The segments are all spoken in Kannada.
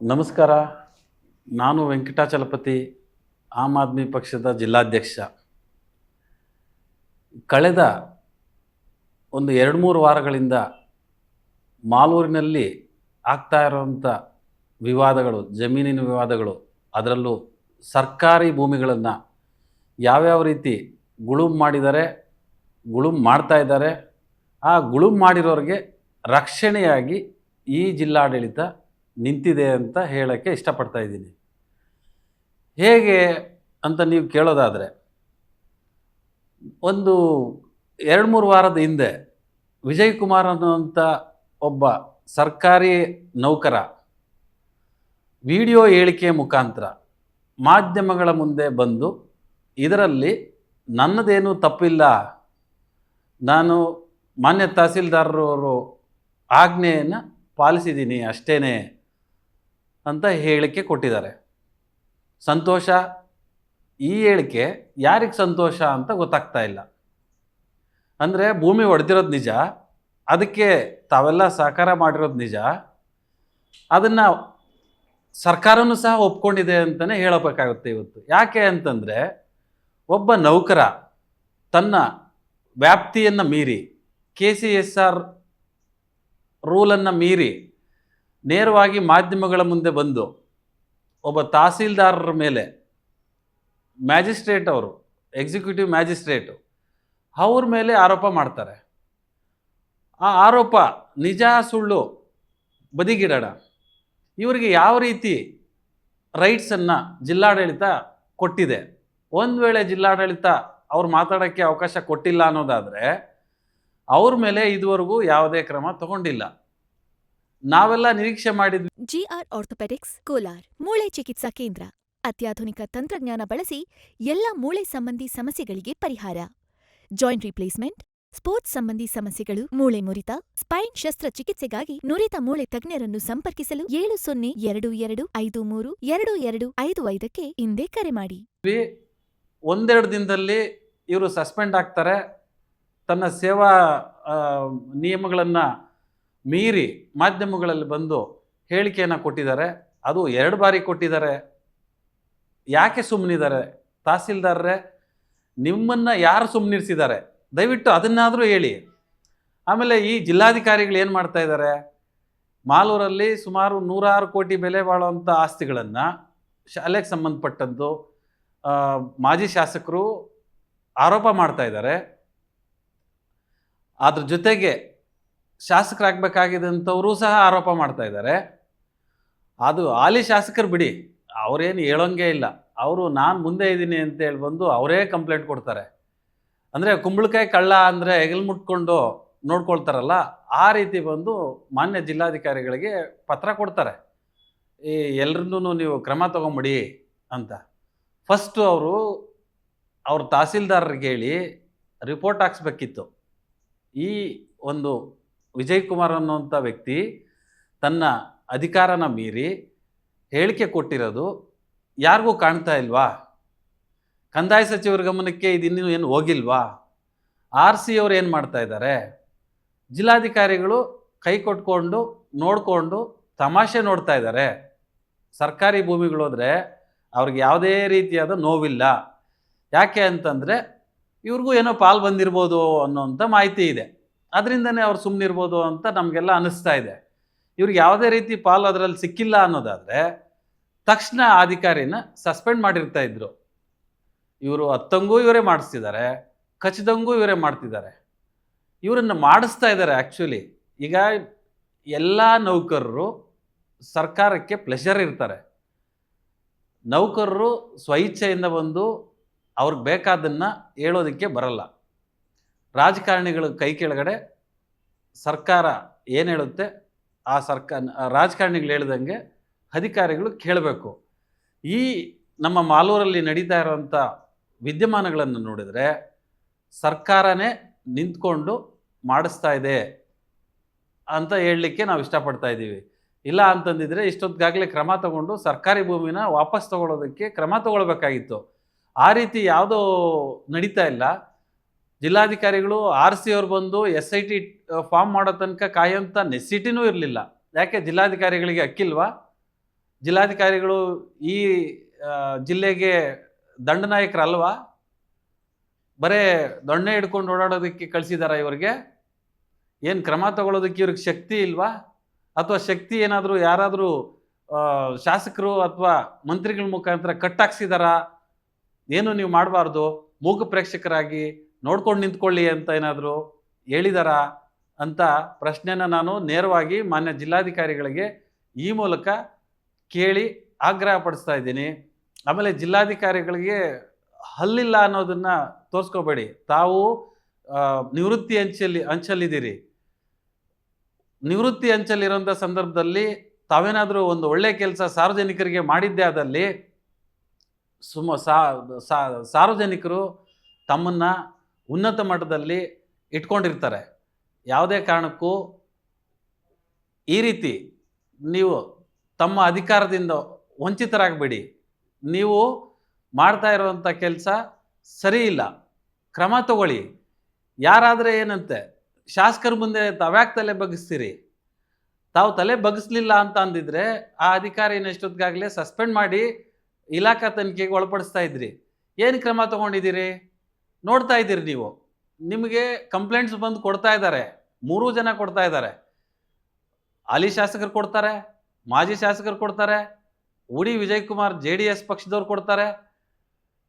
ನಮಸ್ಕಾರ. ನಾನು ವೆಂಕಟಾಚಲಪತಿ, ಆಮ್ ಆದ್ಮಿ ಪಕ್ಷದ ಜಿಲ್ಲಾಧ್ಯಕ್ಷ. ಕಳೆದ ಒಂದು 2-3 ವಾರಗಳಿಂದ ಮಾಲೂರಿನಲ್ಲಿ ಆಗ್ತಾ ಇರುವಂಥ ವಿವಾದಗಳು, ಜಮೀನಿನ ವಿವಾದಗಳು, ಅದರಲ್ಲೂ ಸರ್ಕಾರಿ ಭೂಮಿಗಳನ್ನು ಯಾವ್ಯಾವ ರೀತಿ ಗುಳುಂ ಮಾಡಿದ್ದಾರೆ, ಗುಳುಂ ಮಾಡ್ತಾ ಇದ್ದಾರೆ, ಆ ಗುಳುಂ ಮಾಡಿರೋರಿಗೆ ರಕ್ಷಣೆಯಾಗಿ ಈ ಜಿಲ್ಲಾಡಳಿತ ನಿಂತಿದೆ ಅಂತ ಹೇಳೋಕ್ಕೆ ಇಷ್ಟಪಡ್ತಾ ಇದ್ದೀನಿ. ಹೇಗೆ ಅಂತ ನೀವು ಕೇಳೋದಾದರೆ, ಒಂದು 2-3 ವಾರದ ಹಿಂದೆ ವಿಜಯ್ ಕುಮಾರ್ ಅನ್ನುವಂಥ ಒಬ್ಬ ಸರ್ಕಾರಿ ನೌಕರ ವಿಡಿಯೋ ಹೇಳಿಕೆ ಮುಖಾಂತರ ಮಾಧ್ಯಮಗಳ ಮುಂದೆ ಬಂದು, ಇದರಲ್ಲಿ ನನ್ನದೇನೂ ತಪ್ಪಿಲ್ಲ, ನಾನು ಮಾನ್ಯ ತಹಸೀಲ್ದಾರರವರು ಆಜ್ಞೆಯನ್ನು ಪಾಲಿಸಿದ್ದೀನಿ ಅಷ್ಟೇ ಅಂತ ಹೇಳಿಕೆ ಕೊಟ್ಟಿದ್ದಾರೆ. ಸಂತೋಷ. ಈ ಹೇಳಿಕೆ ಯಾರಿಗೆ ಸಂತೋಷ ಅಂತ ಗೊತ್ತಾಗ್ತಾ ಇಲ್ಲ. ಅಂದರೆ ಭೂಮಿ ಒಡೆದಿರೋದು ನಿಜ, ಅದಕ್ಕೆ ತಾವೆಲ್ಲ ಸಹಕಾರ ಮಾಡಿರೋದು ನಿಜ, ಅದನ್ನು ಸರ್ಕಾರನೂ ಸಹ ಒಪ್ಕೊಂಡಿದೆ ಅಂತಲೇ ಹೇಳಬೇಕಾಗುತ್ತೆ ಇವತ್ತು. ಯಾಕೆ ಅಂತಂದರೆ, ಒಬ್ಬ ನೌಕರ ತನ್ನ ವ್ಯಾಪ್ತಿಯನ್ನು ಮೀರಿ, KCSR ರೂಲನ್ನು ಮೀರಿ ನೇರವಾಗಿ ಮಾಧ್ಯಮಗಳ ಮುಂದೆ ಬಂದು ಒಬ್ಬ ತಹಸೀಲ್ದಾರರ ಮೇಲೆ ಮ್ಯಾಜಿಸ್ಟ್ರೇಟ್, ಅವರು ಎಕ್ಸಿಕ್ಯೂಟಿವ್ ಮ್ಯಾಜಿಸ್ಟ್ರೇಟು, ಅವ್ರ ಮೇಲೆ ಆರೋಪ ಮಾಡ್ತಾರೆ. ಆ ಆರೋಪ ನಿಜ ಸುಳ್ಳು ಬದಿಗಿಡೋಣ, ಇವರಿಗೆ ಯಾವ ರೀತಿ ರೈಟ್ಸನ್ನು ಜಿಲ್ಲಾಡಳಿತ ಕೊಟ್ಟಿದೆ. ಒಂದು ವೇಳೆ ಜಿಲ್ಲಾಡಳಿತ ಅವ್ರು ಮಾತಾಡೋಕ್ಕೆ ಅವಕಾಶ ಕೊಟ್ಟಿಲ್ಲ ಅನ್ನೋದಾದರೆ, ಅವ್ರ ಮೇಲೆ ಇದುವರೆಗೂ ಯಾವುದೇ ಕ್ರಮ ತಗೊಂಡಿಲ್ಲ. ನಾವೆಲ್ಲ ನಿರೀಕ್ಷೆ ಮಾಡಿದ್ವಿ. GR ಆರ್ಥೋಪೆಡಿಕ್ಸ್, ಕೋಲಾರ್ ಮೂಳೆ ಚಿಕಿತ್ಸಾ ಕೇಂದ್ರ. ಅತ್ಯಾಧುನಿಕ ತಂತ್ರಜ್ಞಾನ ಬಳಸಿ ಎಲ್ಲ ಮೂಳೆ ಸಂಬಂಧಿ ಸಮಸ್ಯೆಗಳಿಗೆ ಪರಿಹಾರ. ಜಾಯಿಂಟ್ ರಿಪ್ಲೇಸ್ಮೆಂಟ್, ಸ್ಪೋರ್ಟ್ಸ್ ಸಂಬಂಧಿ ಸಮಸ್ಯೆಗಳು, ಮೂಳೆ ಮುರಿತ, ಸ್ಪೈನ್ ಶಸ್ತ್ರಚಿಕಿತ್ಸೆಗಾಗಿ ನುರಿತ ಮೂಳೆ ತಜ್ಞರನ್ನು ಸಂಪರ್ಕಿಸಲು 7022532255ಕ್ಕೆ ಇಂದೇ ಕರೆ ಮಾಡಿ. 1-2 ದಿನದಲ್ಲಿ ಇವರು ಸಸ್ಪೆಂಡ್ ಆಗ್ತಾರೆ. ತನ್ನ ಸೇವಾ ನಿಯಮಗಳನ್ನು ಮೀರಿ ಮಾಧ್ಯಮಗಳಲ್ಲಿ ಬಂದು ಹೇಳಿಕೆಯನ್ನು ಕೊಟ್ಟಿದ್ದಾರೆ. ಅದು 2 ಬಾರಿ ಕೊಟ್ಟಿದ್ದಾರೆ. ಯಾಕೆ ಸುಮ್ಮನಿದ್ದಾರೆ? ತಹಸೀಲ್ದಾರರೇ, ನಿಮ್ಮನ್ನು ಯಾರು ಸುಮ್ಮನಿರಿಸಿದ್ದಾರೆ? ದಯವಿಟ್ಟು ಅದನ್ನಾದರೂ ಹೇಳಿ. ಆಮೇಲೆ ಈ ಜಿಲ್ಲಾಧಿಕಾರಿಗಳು ಏನು ಮಾಡ್ತಾ ಇದ್ದಾರೆ? ಮಾಲೂರಲ್ಲಿ ಸುಮಾರು 106 ಕೋಟಿ ಬೆಲೆ ಬಾಳುವಂಥ ಆಸ್ತಿಗಳನ್ನು, ಶಾಲೆಗೆ ಸಂಬಂಧಪಟ್ಟದ್ದು ಮಾಜಿ ಶಾಸಕರು ಆರೋಪ ಮಾಡ್ತಾ ಇದ್ದಾರೆ. ಅದ್ರ ಜೊತೆಗೆ ಶಾಸಕರಾಗಬೇಕಾಗಿದ್ದಂಥವರು ಸಹ ಆರೋಪ ಮಾಡ್ತಾ ಇದ್ದಾರೆ. ಅದು ಹಾಲಿ ಶಾಸಕರು ಬಿಡಿ, ಅವರೇನು ಹೇಳೋಂಗೇ ಇಲ್ಲ. ಅವರು ನಾನು ಮುಂದೆ ಇದ್ದೀನಿ ಅಂತೇಳಿ ಬಂದು ಅವರೇ ಕಂಪ್ಲೇಂಟ್ ಕೊಡ್ತಾರೆ. ಅಂದರೆ ಕುಂಬಳಕಾಯಿ ಕಳ್ಳ ಅಂದರೆ ಹೆಗಲು ಮುಟ್ಕೊಂಡು ನೋಡ್ಕೊಳ್ತಾರಲ್ಲ, ಆ ರೀತಿ ಬಂದು ಮಾನ್ಯ ಜಿಲ್ಲಾಧಿಕಾರಿಗಳಿಗೆ ಪತ್ರ ಕೊಡ್ತಾರೆ. ಈ ಎಲ್ಲರನ್ನೂ ನೀವು ಕ್ರಮ ತಗೊಂಬಿಡಿ ಅಂತ. ಫಸ್ಟು ಅವ್ರ ತಹಸೀಲ್ದಾರರಿಗೆ ಹೇಳಿ ರಿಪೋರ್ಟ್ ಹಾಕ್ಸ್ಬೇಕಿತ್ತು. ಈ ಒಂದು ವಿಜಯ್ ಕುಮಾರ್ ಅನ್ನುವಂಥ ವ್ಯಕ್ತಿ ತನ್ನ ಅಧಿಕಾರನ ಮೀರಿ ಹೇಳಿಕೆ ಕೊಟ್ಟಿರೋದು ಯಾರಿಗೂ ಕಾಣ್ತಾ ಇಲ್ವಾ? ಕಂದಾಯ ಸಚಿವರ ಗಮನಕ್ಕೆ ಇದಿನ್ನೂ ಏನು ಹೋಗಿಲ್ವಾ? RC ಅವರು ಏನು ಮಾಡ್ತಾ ಇದ್ದಾರೆ? ಜಿಲ್ಲಾಧಿಕಾರಿಗಳು ಕೈ ಕೊಟ್ಕೊಂಡು ನೋಡಿಕೊಂಡು ತಮಾಷೆ ನೋಡ್ತಾ ಇದ್ದಾರೆ. ಸರ್ಕಾರಿ ಭೂಮಿಗಳು ಹೋದರೆ ಅವ್ರಿಗೆ ಯಾವುದೇ ರೀತಿಯಾದ ನೋವಿಲ್ಲ. ಯಾಕೆ ಅಂತಂದರೆ, ಇವ್ರಿಗೂ ಏನೋ ಪಾಲು ಬಂದಿರ್ಬೋದು ಅನ್ನೋಂಥ ಮಾಹಿತಿ ಇದೆ. ಅದರಿಂದನೇ ಅವ್ರು ಸುಮ್ಮನಿರ್ಬೋದು ಅಂತ ನಮಗೆಲ್ಲ ಅನ್ನಿಸ್ತಾ ಇದೆ. ಇವ್ರಿಗೆ ಯಾವುದೇ ರೀತಿ ಪಾಲು ಅದರಲ್ಲಿ ಸಿಕ್ಕಿಲ್ಲ ಅನ್ನೋದಾದರೆ ತಕ್ಷಣ ಅಧಿಕಾರಿನ ಸಸ್ಪೆಂಡ್ ಮಾಡಿರ್ತಾ ಇದ್ರು. ಇವರು ಹತ್ತಂಗೂ ಇವರೇ ಮಾಡಿಸ್ತಿದ್ದಾರೆ, ಕಚ್ಚದಂಗೂ ಇವರೇ ಮಾಡ್ತಿದ್ದಾರೆ. ಇವರನ್ನು ಮಾಡಿಸ್ತಾ ಇದ್ದಾರೆ. ಆ್ಯಕ್ಚುಲಿ ಈಗ ಎಲ್ಲ ನೌಕರರು ಸರ್ಕಾರಕ್ಕೆ ಪ್ಲೆಷರ್ ಇರ್ತಾರೆ. ನೌಕರರು ಸ್ವಇಚ್ಛೆಯಿಂದ ಬಂದು ಅವ್ರಿಗೆ ಬೇಕಾದನ್ನು ಹೇಳೋದಕ್ಕೆ ಬರಲ್ಲ. ರಾಜಕಾರಣಿಗಳ ಕೈ ಕೆಳಗಡೆ ಸರ್ಕಾರ ಏನು ಹೇಳುತ್ತೆ ಆ ರಾಜಕಾರಣಿಗಳು ಹೇಳ್ದಂಗೆ ಅಧಿಕಾರಿಗಳು ಕೇಳಬೇಕು. ಈ ನಮ್ಮ ಮಾಲೂರಲ್ಲಿ ನಡೀತಾ ಇರೋವಂಥ ವಿದ್ಯಮಾನಗಳನ್ನು ನೋಡಿದರೆ ಸರ್ಕಾರನೇ ನಿಂತ್ಕೊಂಡು ಮಾಡಿಸ್ತಾ ಇದೆ ಅಂತ ಹೇಳಲಿಕ್ಕೆ ನಾವು ಇಷ್ಟಪಡ್ತಾ ಇದ್ದೀವಿ. ಇಲ್ಲ ಅಂತಂದಿದ್ರೆ ಇಷ್ಟೊತ್ತಿಗಾಗಲೇ ಕ್ರಮ ತಗೊಂಡು ಸರ್ಕಾರಿ ಭೂಮಿನ ವಾಪಸ್ ತಗೊಳ್ಳೋದಕ್ಕೆ ಕ್ರಮ ತಗೊಳ್ಬೇಕಾಗಿತ್ತು. ಆ ರೀತಿ ಯಾವುದೋ ನಡೀತಾ ಇಲ್ಲ. ಜಿಲ್ಲಾಧಿಕಾರಿಗಳು RC ಅವ್ರು ಬಂದು SIT ಫಾರ್ಮ್ ಮಾಡೋ ತನಕ ಕಾಯೋಂಥ ನೆಸಿಟಿನೂ ಇರಲಿಲ್ಲ. ಯಾಕೆ ಜಿಲ್ಲಾಧಿಕಾರಿಗಳಿಗೆ ಹಕ್ಕಿಲ್ವಾ? ಜಿಲ್ಲಾಧಿಕಾರಿಗಳು ಈ ಜಿಲ್ಲೆಗೆ ದಂಡನಾಯಕರಲ್ವಾ? ಬರೇ ದೊಣ್ಣೆ ಹಿಡ್ಕೊಂಡು ಓಡಾಡೋದಕ್ಕೆ ಕಳಿಸಿದಾರ ಇವ್ರಿಗೆ? ಏನು ಕ್ರಮ ತಗೊಳ್ಳೋದಕ್ಕೆ ಇವ್ರಿಗೆ ಶಕ್ತಿ ಇಲ್ವಾ? ಅಥವಾ ಶಕ್ತಿ ಏನಾದರೂ ಯಾರಾದರೂ ಶಾಸಕರು ಅಥವಾ ಮಂತ್ರಿಗಳ ಮುಖಾಂತರ ಕಟ್ಟಾಕ್ಸಿದಾರ? ಏನು ನೀವು ಮಾಡಬಾರ್ದು, ಮೂಕ ಪ್ರೇಕ್ಷಕರಾಗಿ ನೋಡ್ಕೊಂಡು ನಿಂತ್ಕೊಳ್ಳಿ ಅಂತ ಏನಾದರೂ ಹೇಳಿದಾರ ಅಂತ ಪ್ರಶ್ನೆನ ನಾನು ನೇರವಾಗಿ ಮಾನ್ಯ ಜಿಲ್ಲಾಧಿಕಾರಿಗಳಿಗೆ ಈ ಮೂಲಕ ಕೇಳಿ ಆಗ್ರಹ ಪಡಿಸ್ತಾ ಇದ್ದೀನಿ. ಆಮೇಲೆ ಜಿಲ್ಲಾಧಿಕಾರಿಗಳಿಗೆ ಹಲ್ಲಿಲ್ಲ ಅನ್ನೋದನ್ನು ತೋರಿಸ್ಕೋಬೇಡಿ. ತಾವು ನಿವೃತ್ತಿ ಅಂಚಲ್ಲಿದ್ದೀರಿ. ನಿವೃತ್ತಿ ಅಂಚಲ್ಲಿರೋಂಥ ಸಂದರ್ಭದಲ್ಲಿ ತಾವೇನಾದರೂ ಒಂದು ಒಳ್ಳೆಯ ಕೆಲಸ ಸಾರ್ವಜನಿಕರಿಗೆ ಮಾಡಿದ್ದೇ ಆದಲ್ಲಿ ಸಾರ್ವಜನಿಕರು ತಮ್ಮನ್ನು ಉನ್ನತ ಮಟ್ಟದಲ್ಲಿ ಇಟ್ಕೊಂಡಿರ್ತಾರೆ. ಯಾವುದೇ ಕಾರಣಕ್ಕೂ ಈ ರೀತಿ ನೀವು ತಮ್ಮ ಅಧಿಕಾರದಿಂದ ವಂಚಿತರಾಗಬೇಡಿ. ನೀವು ಮಾಡ್ತಾ ಇರುವಂಥ ಕೆಲಸ ಸರಿ ಇಲ್ಲ, ಕ್ರಮ ತಗೊಳ್ಳಿ. ಯಾರಾದರೆ ಏನಂತೆ, ಶಾಸಕರ ಮುಂದೆ ತಾವ್ಯಾಕೆ ತಲೆ ಬಗ್ಗಿಸ್ತೀರಿ? ತಾವು ತಲೆ ಬಗ್ಗಿಸ್ಲಿಲ್ಲ ಅಂತ ಅಂದಿದ್ರೆ ಆ ಅಧಿಕಾರಿನ ಎಷ್ಟೊತ್ತಿಗಾಗಲೇ ಸಸ್ಪೆಂಡ್ ಮಾಡಿ ಇಲಾಖಾ ತನಿಖೆಗೆ ಒಳಪಡಿಸ್ತಾ ಇದ್ರಿ. ಏನು ಕ್ರಮ ತೊಗೊಂಡಿದ್ದೀರಿ ನೋಡ್ತಾ ಇದ್ದೀರಿ ನೀವು. ನಿಮಗೆ ಕಂಪ್ಲೇಂಟ್ಸ್ ಬಂದು ಕೊಡ್ತಾ ಇದ್ದಾರೆ, 3 ಜನ ಕೊಡ್ತಾ ಇದ್ದಾರೆ. ಹಾಲಿ ಶಾಸಕರು ಕೊಡ್ತಾರೆ, ಮಾಜಿ ಶಾಸಕರು ಕೊಡ್ತಾರೆ, ಉಡಿ ವಿಜಯ್ ಕುಮಾರ್ JDS ಪಕ್ಷದವ್ರು ಕೊಡ್ತಾರೆ.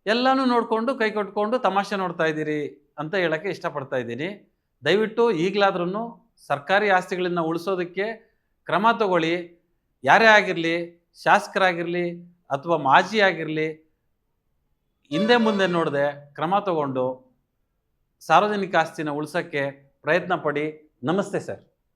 ಎಲ್ಲನೂ ನೋಡಿಕೊಂಡು ಕೈ ಕೊಟ್ಕೊಂಡು ತಮಾಷೆ ನೋಡ್ತಾ ಇದ್ದೀರಿ ಅಂತ ಹೇಳೋಕ್ಕೆ ಇಷ್ಟಪಡ್ತಾ ಇದ್ದೀನಿ. ದಯವಿಟ್ಟು ಈಗಲಾದ್ರೂ ಸರ್ಕಾರಿ ಆಸ್ತಿಗಳನ್ನು ಉಳಿಸೋದಕ್ಕೆ ಕ್ರಮ ತಗೊಳ್ಳಿ. ಯಾರೇ ಆಗಿರಲಿ, ಶಾಸಕರಾಗಿರಲಿ ಅಥವಾ ಮಾಜಿ ಆಗಿರಲಿ, ಹಿಂದೆ ಮುಂದೆ ನೋಡದೆ ಕ್ರಮ ತಗೊಂಡು ಸಾರ್ವಜನಿಕ ಆಸ್ತಿನ ಉಳಿಸೋಕ್ಕೆ ಪ್ರಯತ್ನ ಪಡಿ. ನಮಸ್ತೆ ಸರ್.